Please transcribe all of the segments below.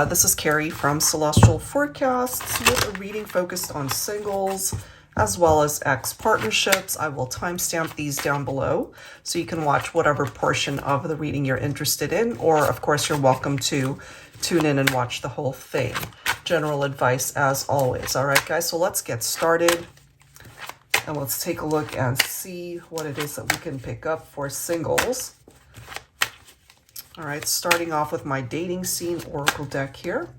This is Carrie from Celestial Forecasts with a reading focused on singles as well as ex partnerships. I will timestamp these down below so you can watch whatever portion of the reading you're interested in, or of course you're welcome to tune in and watch the whole thing. General advice as always. All right, guys, so let's get started and let's take a look and see what it is that we can pick up for singles. All right, starting off with my dating scene oracle deck here.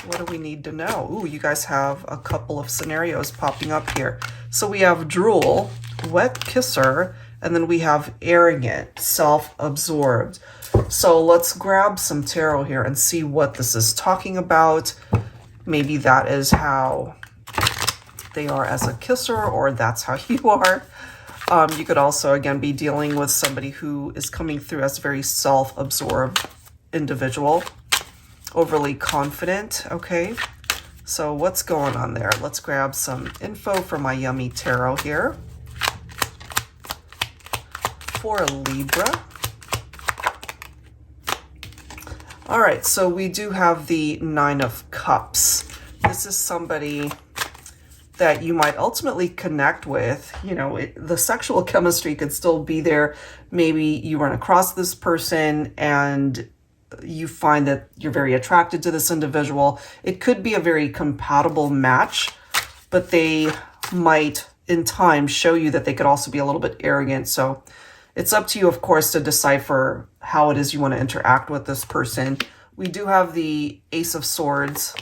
What do we need to know? Ooh, you guys have a couple of scenarios popping up here. So we have drool, wet kisser, and then we have arrogant, self-absorbed. So let's grab some tarot here and see what this is talking about. Maybe that is how they are as a kisser, or that's how you are. You could also, again, be dealing with somebody who is coming through as a very self-absorbed individual, overly confident, okay? So what's going on there? Let's grab some info from my yummy tarot here. For a Libra. All right, so we do have the Nine of Cups. This is somebody that you might ultimately connect with. You know, the sexual chemistry could still be there. Maybe you run across this person and you find that you're very attracted to this individual. It could be a very compatible match, but they might in time show you that they could also be a little bit arrogant. So it's up to you, of course, to decipher how it is you want to interact with this person. We do have the Ace of Swords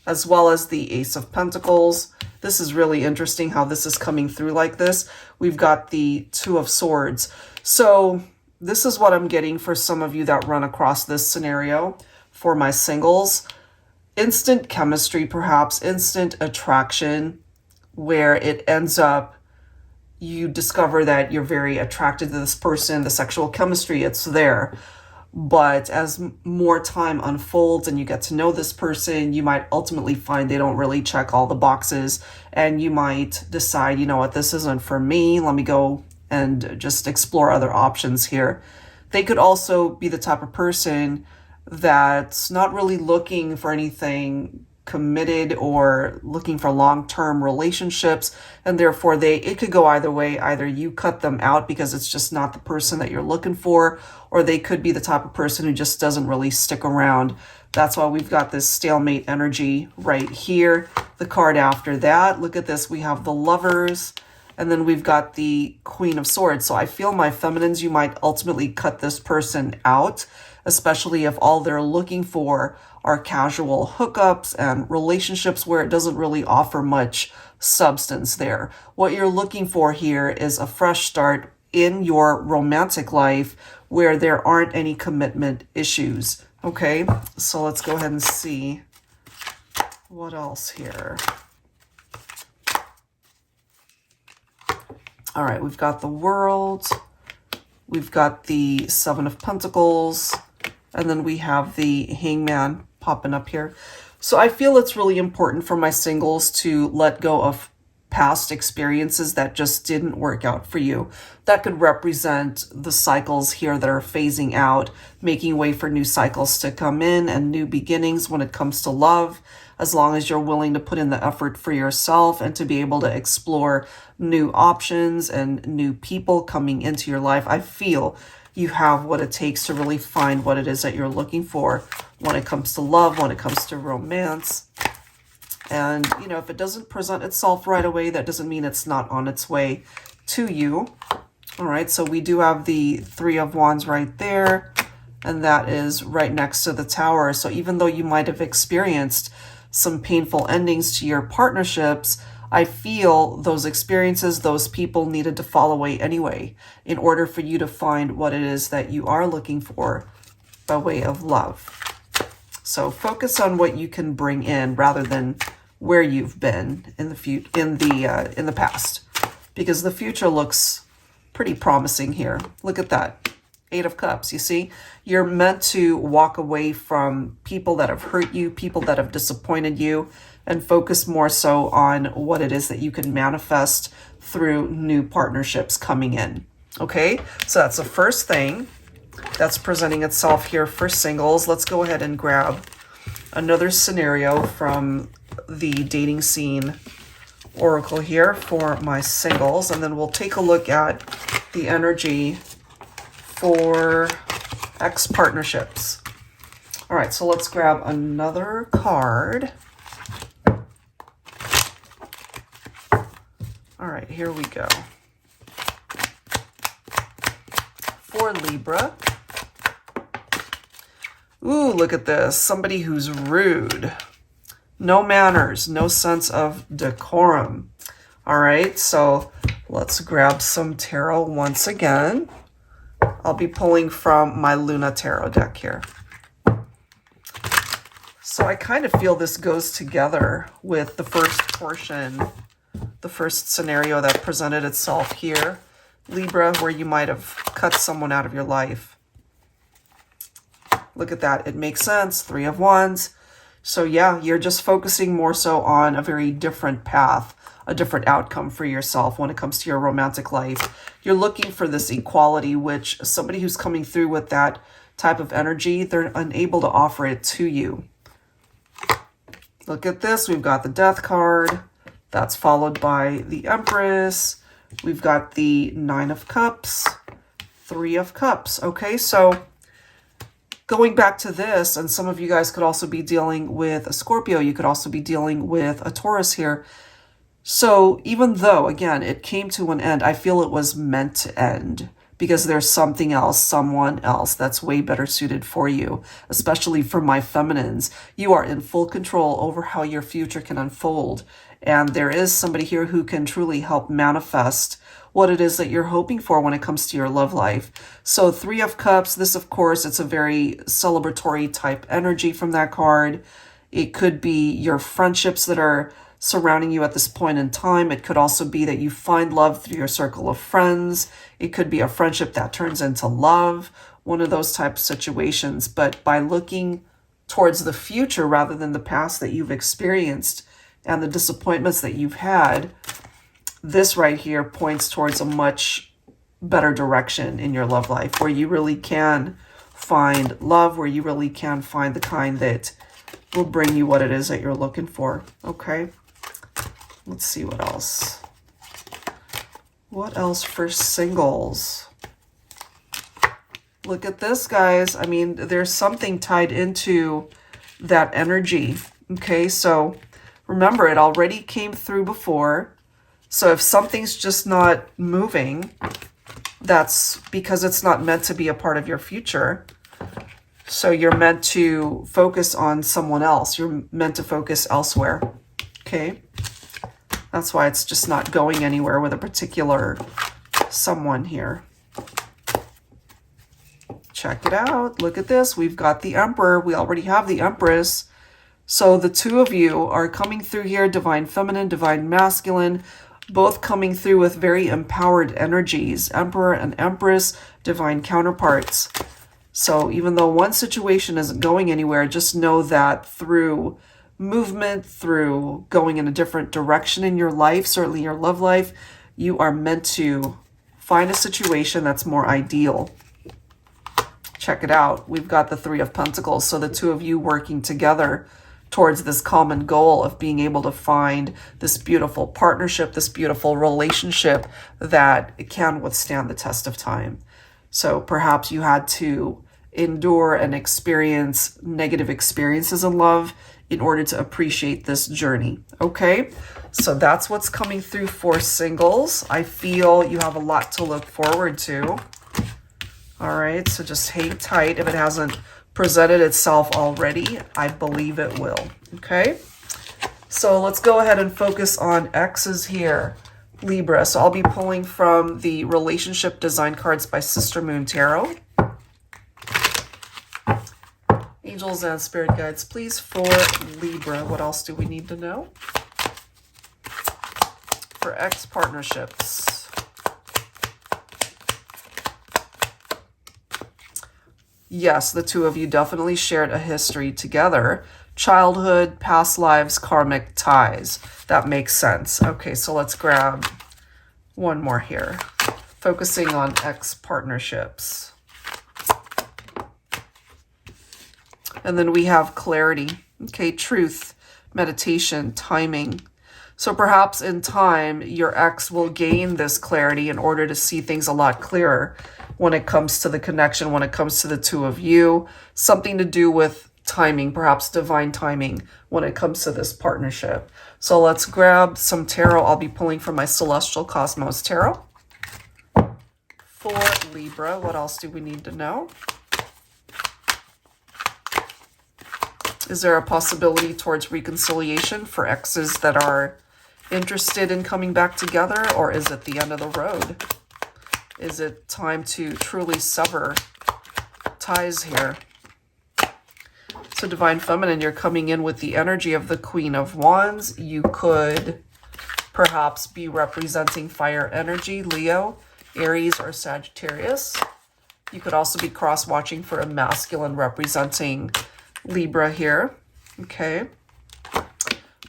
as well as the Ace of Pentacles. This is really interesting how this is coming through like this. We've got the Two of Swords. So this is what I'm getting for some of you that run across this scenario for my singles. Instant chemistry, perhaps instant attraction, where it ends up you discover that you're very attracted to this person, the sexual chemistry, it's there. But as more time unfolds and you get to know this person, you might ultimately find they don't really check all the boxes, and you might decide, you know what, this isn't for me. Let me go and just explore other options here. They could also be the type of person that's not really looking for anything committed or looking for long-term relationships, and therefore it could go either way. Either you cut them out because it's just not the person that you're looking for, or they could be the type of person who just doesn't really stick around. That's why we've got this stalemate energy right here. The card after that, look at this, we have the Lovers, and then we've got the Queen of Swords. So I feel, my feminines, you might ultimately cut this person out, especially if all they're looking for are casual hookups and relationships where it doesn't really offer much substance there. What you're looking for here is a fresh start in your romantic life where there aren't any commitment issues. Okay, so let's go ahead and see what else here. All right, we've got the World, we've got the Seven of Pentacles, and then we have the Hangman popping up here. So I feel it's really important for my singles to let go of past experiences that just didn't work out for you. That could represent the cycles here that are phasing out, making way for new cycles to come in and new beginnings when it comes to love, as long as you're willing to put in the effort for yourself and to be able to explore new options and new people coming into your life. I feel you have what it takes to really find what it is that you're looking for when it comes to love, when it comes to romance. And, you know, if it doesn't present itself right away, that doesn't mean it's not on its way to you. All right, so we do have the Three of Wands right there, and that is right next to the Tower. So even though you might have experienced some painful endings to your partnerships, I feel those experiences, those people needed to fall away anyway in order for you to find what it is that you are looking for by way of love. So focus on what you can bring in rather than where you've been in the past, because the future looks pretty promising here. Look at that. Eight of Cups, you see? You're meant to walk away from people that have hurt you, people that have disappointed you, and focus more so on what it is that you can manifest through new partnerships coming in. Okay, so that's the first thing. that's presenting itself here for singles. Let's go ahead and grab another scenario from the dating scene oracle here for my singles, and then we'll take a look at the energy for X partnerships. All right, so let's grab another card. All right, here we go. For Libra. Ooh, look at this. Somebody who's rude. No manners, no sense of decorum. All right, so let's grab some tarot once again. I'll be pulling from my Luna Tarot deck here. So I kind of feel this goes together with the first portion, the first scenario that presented itself here, Libra, where you might have cut someone out of your life. Look at that. It makes sense. 3 of Wands. So yeah, you're just focusing more so on a very different path, a different outcome for yourself when it comes to your romantic life. You're looking for this equality, which somebody who's coming through with that type of energy, they're unable to offer it to you. Look at this. We've got the Death card. That's followed by the Empress. We've got the 9 of Cups, 3 of Cups. Okay, so going back to this, and some of you guys could also be dealing with a Scorpio. You could also be dealing with a Taurus here. So even though, again, it came to an end, I feel it was meant to end because there's something else, someone else that's way better suited for you, especially for my feminines. You are in full control over how your future can unfold. And there is somebody here who can truly help manifest what it is that you're hoping for when it comes to your love life. So 3 of Cups, this, of course, it's a very celebratory type energy from that card. It could be your friendships that are surrounding you at this point in time. It could also be that you find love through your circle of friends. It could be a friendship that turns into love, one of those type of situations. But by looking towards the future rather than the past that you've experienced and the disappointments that you've had, this right here points towards a much better direction in your love life where you really can find love, where you really can find the kind that will bring you what it is that you're looking for. Okay, let's see what else. What else for singles? Look at this, guys. I mean, there's something tied into that energy. Okay, so remember, it already came through before. So if something's just not moving, that's because it's not meant to be a part of your future. So you're meant to focus on someone else. You're meant to focus elsewhere. Okay? That's why it's just not going anywhere with a particular someone here. Check it out. Look at this. We've got the Emperor. We already have the Empress. So the 2 of you are coming through here, Divine Feminine, Divine Masculine, both coming through with very empowered energies. Emperor and Empress, divine counterparts. So even though one situation isn't going anywhere, just know that through movement, through going in a different direction in your life, certainly your love life, you are meant to find a situation that's more ideal. Check it out. We've got the 3 of Pentacles. So the 2 of you working together towards this common goal of being able to find this beautiful partnership, this beautiful relationship that can withstand the test of time. So perhaps you had to endure and experience negative experiences in love in order to appreciate this journey. Okay, so that's what's coming through for singles. I feel you have a lot to look forward to. All right, so just hang tight. If it hasn't presented itself already, I believe it will. Okay, so let's go ahead and focus on X's here, Libra. So I'll be pulling from the relationship design cards by Sister Moon Tarot. Angels and spirit guides, please, for Libra. What else do we need to know? For X partnerships. Yes, the 2 of you definitely shared a history together. Childhood, past lives, karmic ties. That makes sense. Okay, so let's grab one more here. Focusing on X partnerships. And then we have clarity, okay, truth, meditation, timing. So perhaps in time, your ex will gain this clarity in order to see things a lot clearer when it comes to the connection, when it comes to the two of you. Something to do with timing, perhaps divine timing when it comes to this partnership. So let's grab some tarot. I'll be pulling from my Celestial Cosmos Tarot. For Libra, what else do we need to know? Is there a possibility towards reconciliation for exes that are interested in coming back together, or is it the end of the road? Is it time to truly sever ties here? So Divine Feminine, you're coming in with the energy of the Queen of Wands. You could perhaps be representing fire energy, Leo, Aries, or Sagittarius. You could also be cross-watching for a masculine representing Libra here. Okay.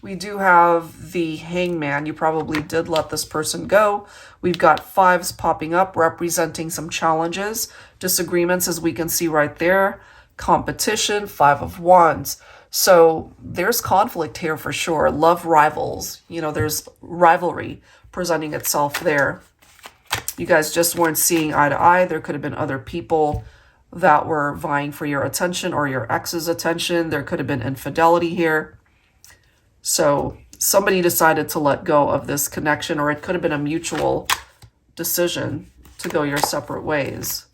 We do have the Hangman. You probably did let this person go. We've got fives popping up representing some challenges, disagreements, as we can see right there. Competition, Five of Wands. So there's conflict here for sure. Love rivals. You know, there's rivalry presenting itself there. You guys just weren't seeing eye to eye. There could have been other people that were vying for your attention or your ex's attention. There could have been infidelity here. So somebody decided to let go of this connection, or it could have been a mutual decision to go your separate ways.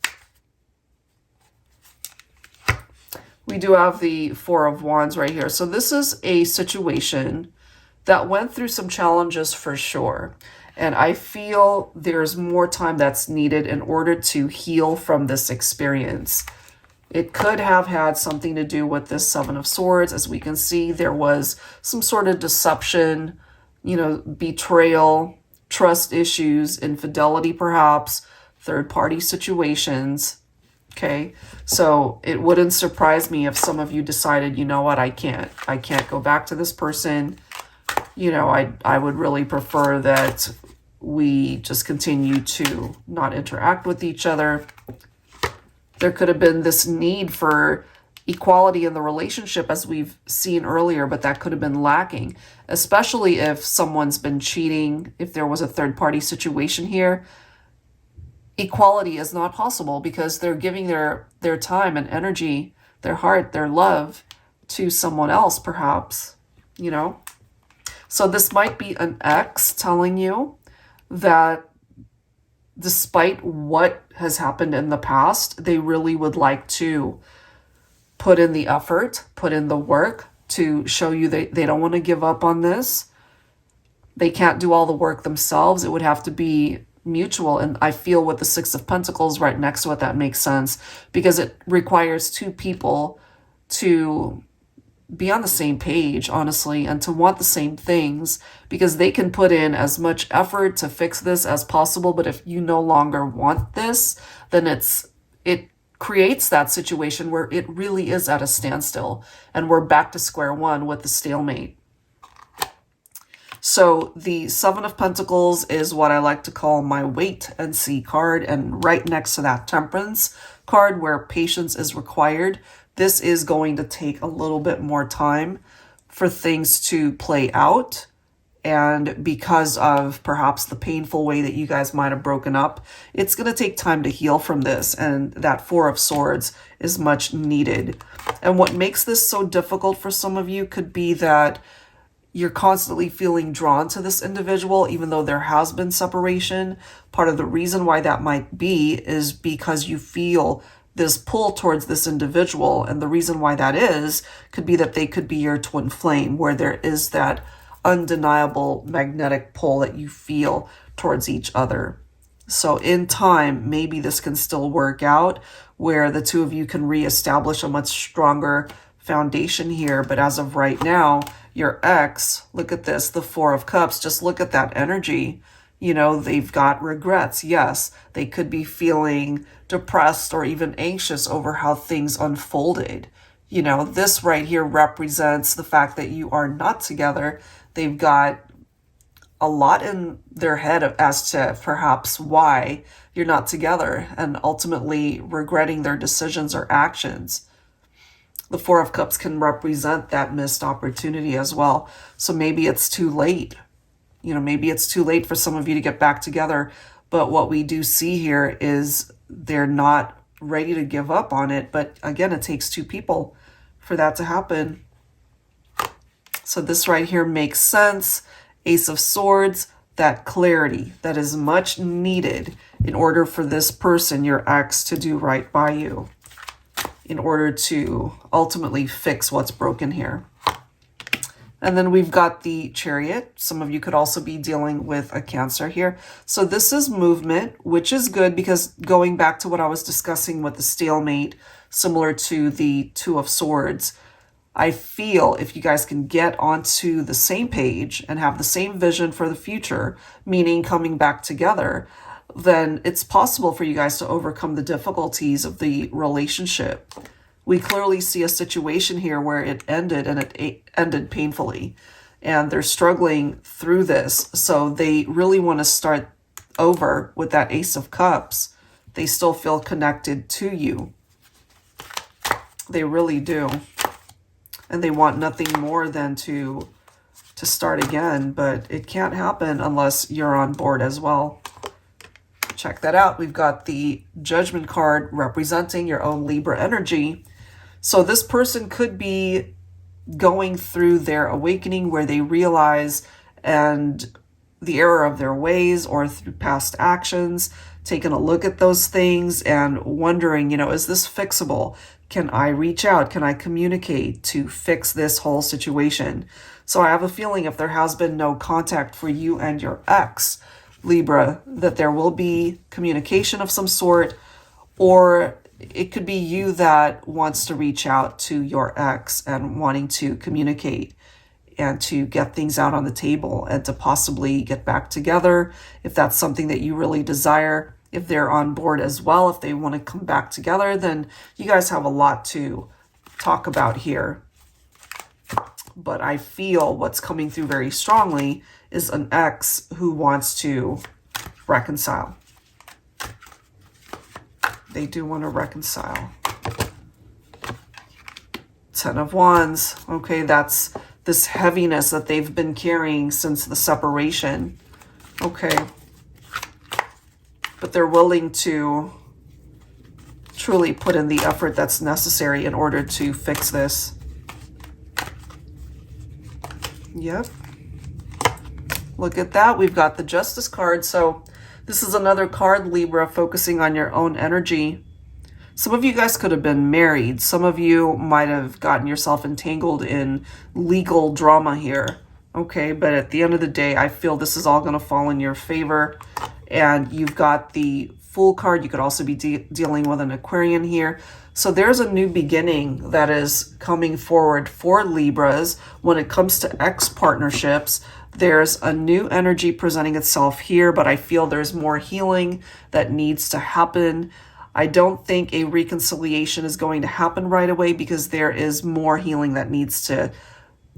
We do have the Four of Wands right here. So this is a situation that went through some challenges for sure. And I feel there's more time that's needed in order to heal from this experience. It could have had something to do with this Seven of Swords. As we can see, there was some sort of deception, you know, betrayal, trust issues, infidelity perhaps, third-party situations. Okay, so it wouldn't surprise me if some of you decided, you know what, I can't go back to this person. You know, I would really prefer that we just continue to not interact with each other. There could have been this need for equality in the relationship, as we've seen earlier, but that could have been lacking, especially if someone's been cheating, if there was a third-party situation here. Equality is not possible because they're giving their time and energy, their heart, their love to someone else, perhaps, you know. So this might be an ex telling you that despite what has happened in the past, they really would like to put in the effort, put in the work to show you they don't want to give up on this. They can't do all the work themselves. It would have to be mutual. And I feel with the Six of Pentacles right next to it, that makes sense because it requires two people to be on the same page, honestly, and to want the same things, because they can put in as much effort to fix this as possible. But if you no longer want this, then it creates that situation where it really is at a standstill and we're back to square one with the stalemate. So the Seven of Pentacles is what I like to call my wait and see card, and right next to that Temperance card where patience is required. This is going to take a little bit more time for things to play out. And because of perhaps the painful way that you guys might have broken up, it's going to take time to heal from this. And that Four of Swords is much needed. And what makes this so difficult for some of you could be that you're constantly feeling drawn to this individual, even though there has been separation. Part of the reason why that might be is because you feel this pull towards this individual. And the reason why that is could be that they could be your twin flame, where there is that undeniable magnetic pull that you feel towards each other. So in time, maybe this can still work out where the two of you can reestablish a much stronger foundation here. But as of right now, your ex, look at this, the Four of Cups, just look at that energy. You know, they've got regrets. Yes, they could be feeling depressed or even anxious over how things unfolded. You know, this right here represents the fact that you are not together. They've got a lot in their head as to perhaps why you're not together, and ultimately regretting their decisions or actions. The Four of Cups can represent that missed opportunity as well. So maybe it's too late. You know, maybe it's too late for some of you to get back together. But what we do see here is they're not ready to give up on it. But again, it takes two people for that to happen. So this right here makes sense. Ace of Swords, that clarity that is much needed in order for this person, your ex, to do right by you, in order to ultimately fix what's broken here. And then we've got the Chariot. Some of you could also be dealing with a Cancer here. So this is movement, which is good because going back to what I was discussing with the stalemate, similar to the Two of Swords, I feel if you guys can get onto the same page and have the same vision for the future, meaning coming back together, then it's possible for you guys to overcome the difficulties of the relationship. We clearly see a situation here where it ended, and it ended painfully, and they're struggling through this. So they really want to start over with that Ace of Cups. They still feel connected to you. They really do. And they want nothing more than to start again, but it can't happen unless you're on board as well. Check that out. We've got the Judgment card representing your own Libra energy. So this person could be going through their awakening where they realize and the error of their ways, or through past actions, taking a look at those things and wondering, you know, is this fixable? Can I reach out? Can I communicate to fix this whole situation? So I have a feeling if there has been no contact for you and your ex, Libra, that there will be communication of some sort, or it could be you that wants to reach out to your ex and wanting to communicate and to get things out on the table and to possibly get back together if that's something that you really desire. If they're on board as well, if they want to come back together, then you guys have a lot to talk about here. But I feel what's coming through very strongly is an ex who wants to reconcile. They do want to reconcile. Ten of Wands. Okay, that's this heaviness that they've been carrying since the separation. Okay. But they're willing to truly put in the effort that's necessary in order to fix this. Yep. Look at that. We've got the Justice card. So this is another card, Libra, focusing on your own energy. Some of you guys could have been married. Some of you might have gotten yourself entangled in legal drama here. Okay, but at the end of the day, I feel this is all going to fall in your favor. And you've got the Fool card. You could also be dealing with an Aquarian here. So there's a new beginning that is coming forward for Libras when it comes to ex partnerships. There's a new energy presenting itself here, but I feel there's more healing that needs to happen. I don't think a reconciliation is going to happen right away because there is more healing that needs to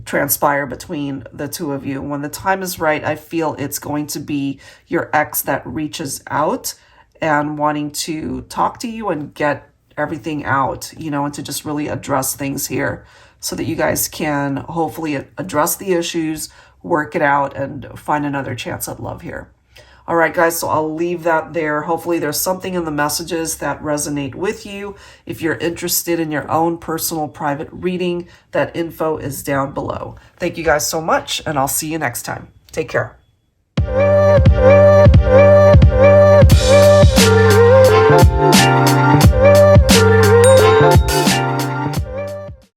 transpire between the two of you. When the time is right, I feel it's going to be your ex that reaches out and wanting to talk to you and get everything out, you know, and to just really address things here so that you guys can hopefully address the issues, work it out, and find another chance at love here. All right, guys, so I'll leave that there. Hopefully there's something in the messages that resonate with you. If you're interested in your own personal private reading, that info is down below. Thank you guys so much, and I'll see you next time. Take care.